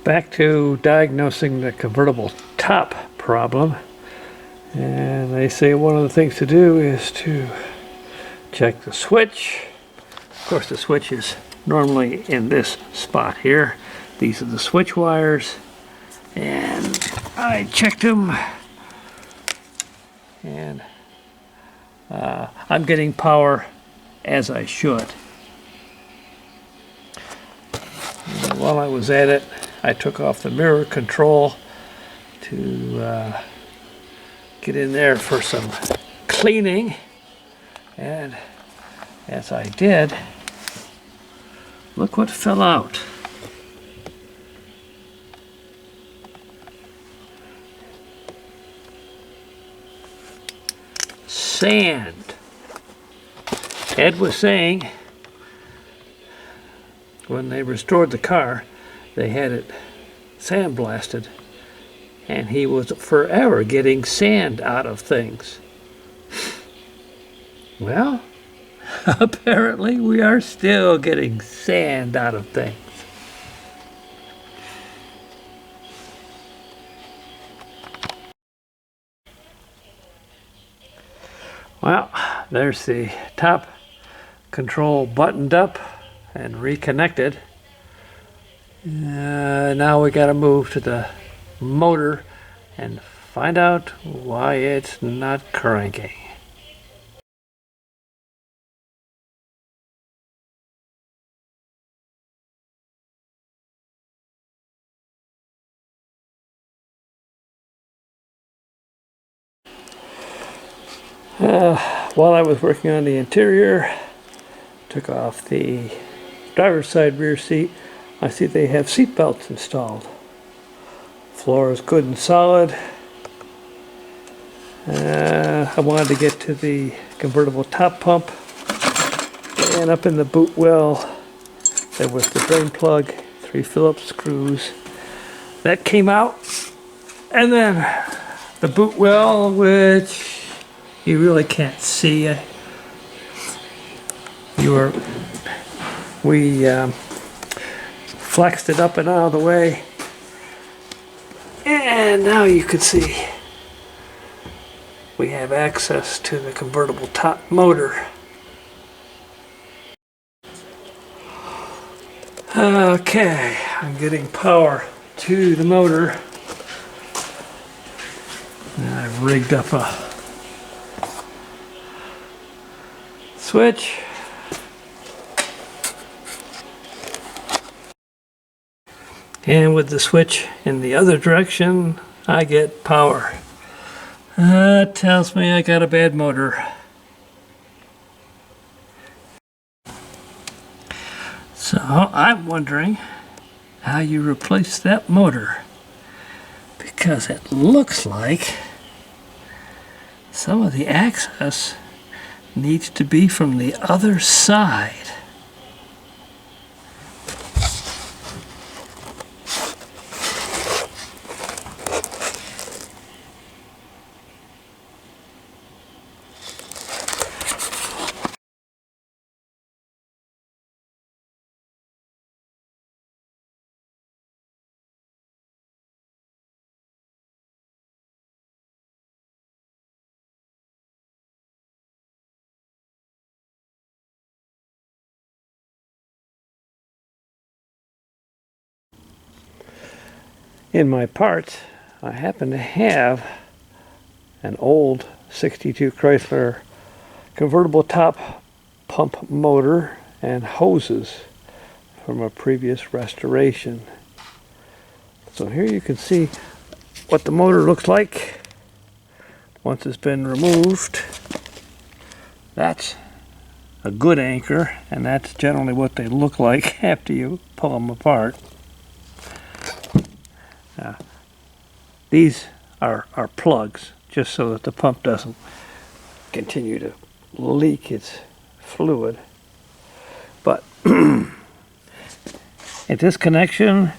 Back to diagnosing the convertible top problem. And they say one of the things to do is to check the switch. Of course, the switch is normally in this spot here. These are the switch wires. And I checked them. And I'm getting power as I should. And while I was at it, I took off the mirror control to get in there for some cleaning, and as I did, look what fell out. Sand. Ed was saying when they restored the car, they had it sandblasted, and he was forever getting sand out of things. Well, apparently we are still getting sand out of things. Well, there's the top control buttoned up and reconnected. Now we got to move to the motor and find out why it's not cranking. While I was working on the interior, took off the driver's side rear seat. I see they have seat belts installed. Floor is good and solid. I wanted to get to the convertible top pump, and up in the boot well there was the drain plug, 3 Phillips screws that came out, and then the boot well, which you really can't see. We flexed it up and out of the way, and now you can see we have access to the convertible top motor. Okay, I'm getting power to the motor, and I've rigged up a switch. And with the switch in the other direction, I get power. That tells me I got a bad motor. So I'm wondering how you replace that motor, because it looks like some of the access needs to be from the other side. In my parts, I happen to have an old 62 Chrysler convertible top pump motor and hoses from a previous restoration. So here you can see what the motor looks like once it's been removed. That's a good anchor, and that's generally what they look like after you pull them apart. These are plugs, just so that the pump doesn't continue to leak its fluid. But at this connection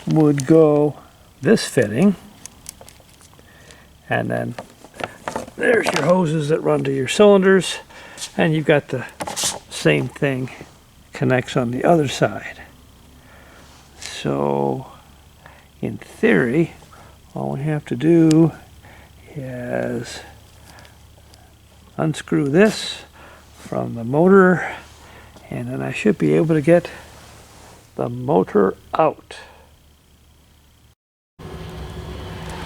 would go this fitting, and then there's your hoses that run to your cylinders, and you've got the same thing connects on the other side. So in theory, all we have to do is unscrew this from the motor, and then I should be able to get the motor out.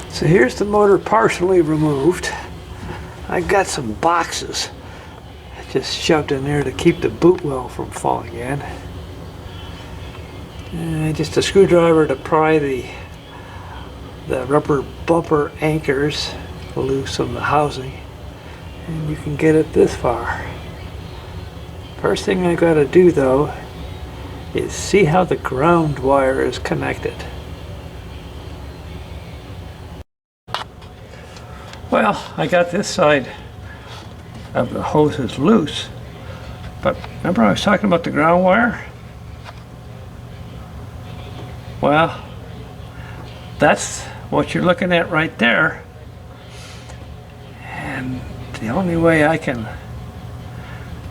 So here's the motor partially removed. I've got some boxes I just shoved in there to keep the boot well from falling in. And just a screwdriver to pry the rubber bumper anchors loose from the housing, and you can get it this far. First thing I gotta do though is see how the ground wire is connected. Well, I got this side of the hoses loose, but remember I was talking about the ground wire? Well, that's what you're looking at right there. And the only way I can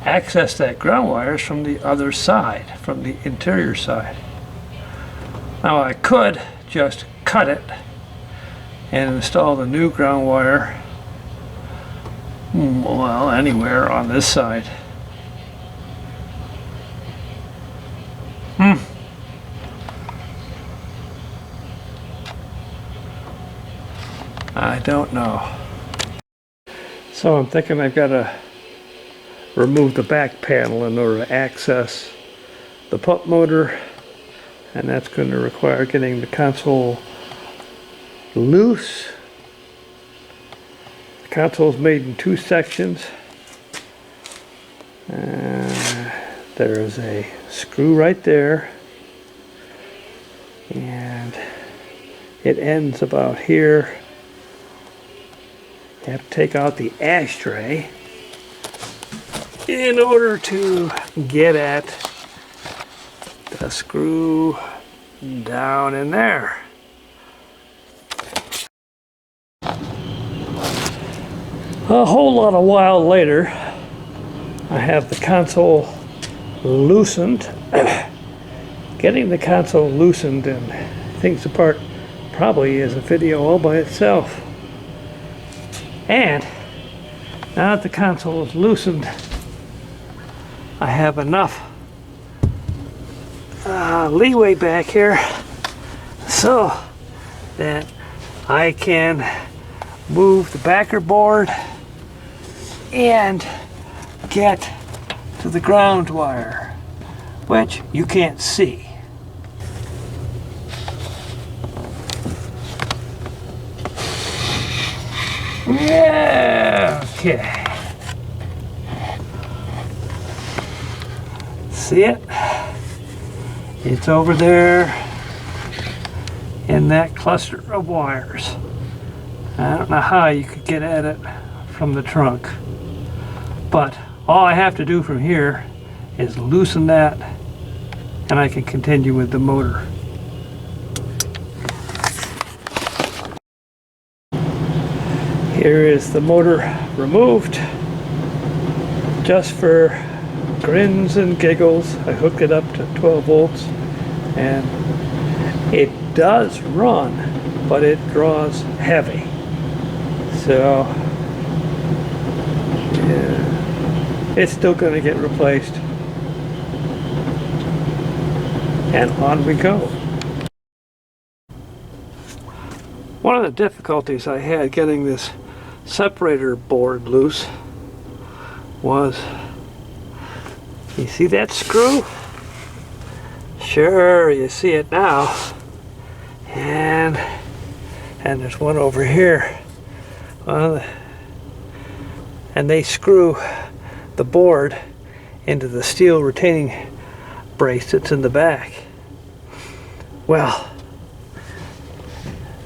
access that ground wire is from the other side, from the interior side. Now I could just cut it and install the new ground wire, well, anywhere on this side. I don't know. So I'm thinking I've got to remove the back panel in order to access the pump motor, and that's going to require getting the console loose. The console is made in two sections. There's a screw right there, and it ends about here. You have to take out the ashtray in order to get at the screw down in there. A whole lot of while later, I have the console loosened. Getting the console loosened and things apart probably is a video all by itself. And now that the console is loosened, I have enough leeway back here so that I can move the backer board and get to the ground wire, which you can't see. Yeah, okay. See it? It's over there in that cluster of wires. I don't know how you could get at it from the trunk, but all I have to do from here is loosen that and I can continue with the motor. Here is the motor removed. Just for grins and giggles, I hooked it up to 12 volts and it does run, but it draws heavy. So yeah, it's still going to get replaced. And on we go. One of the difficulties I had getting this separator board loose was, you see that screw? Sure, you see it now. And there's one over here. And they screw the board into the steel retaining brace that's in the back. Well,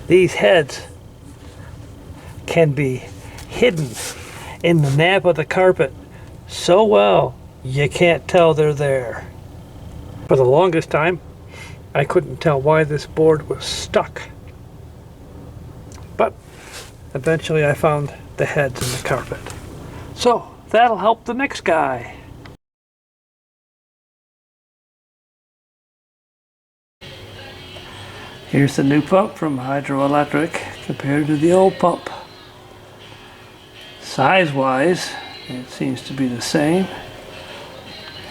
these heads can be hidden in the nap of the carpet so well you can't tell they're there. For the longest time, I couldn't tell why this board was stuck. But eventually I found the heads in the carpet. So that'll help the next guy. Here's the new pump from Hydroelectric compared to the old pump. Size-wise, it seems to be the same.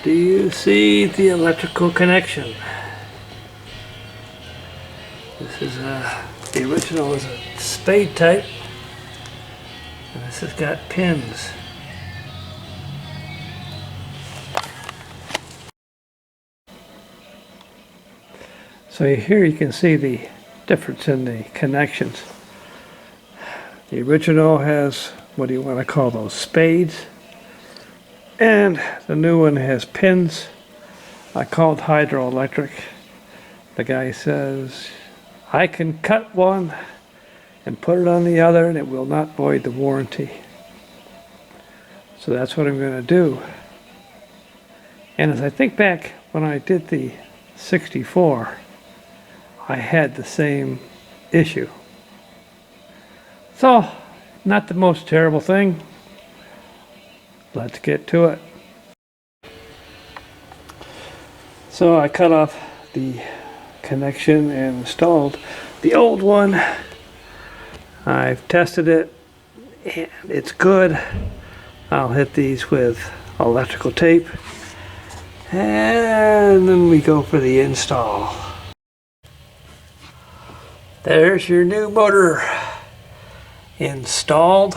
Do you see the electrical connection? This is the original is a spade type, and this has got pins. So here you can see the difference in the connections. The original has, what do you want to call those, spades, and the new one has pins. I called Hydroelectric. The guy says, I can cut one and put it on the other and it will not void the warranty. So that's what I'm going to do. And as I think back when I did the 64, I had the same issue. So, not the most terrible thing. Let's get to it. So I cut off the connection and installed the old one. I've tested it and it's good. I'll hit these with electrical tape and then we go for the install. There's your new motor installed,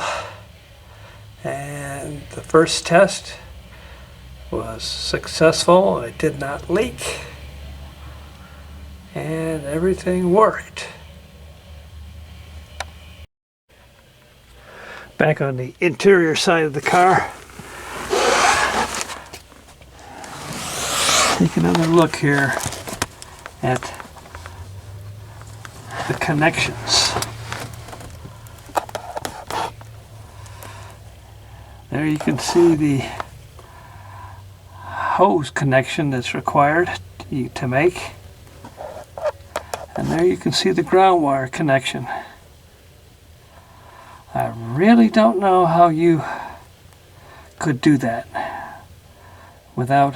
and the first test was successful. It did not leak and everything worked. Back on the interior side of the car, take another look here at the connections. There you can see the hose connection that's required to make, and there you can see the ground wire connection. I really don't know how you could do that without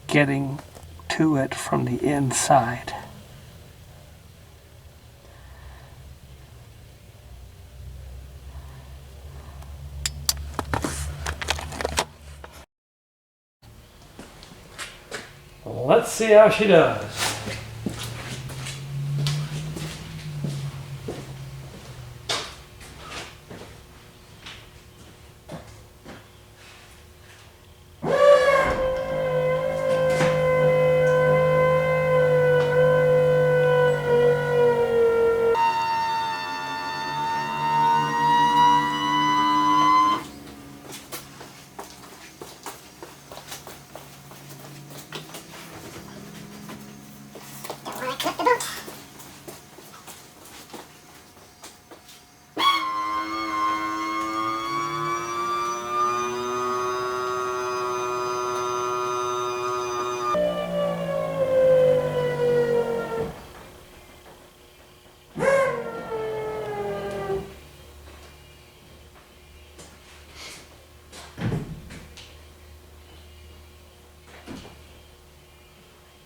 getting to it from the inside. Let's see how she does.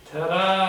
Ta-da!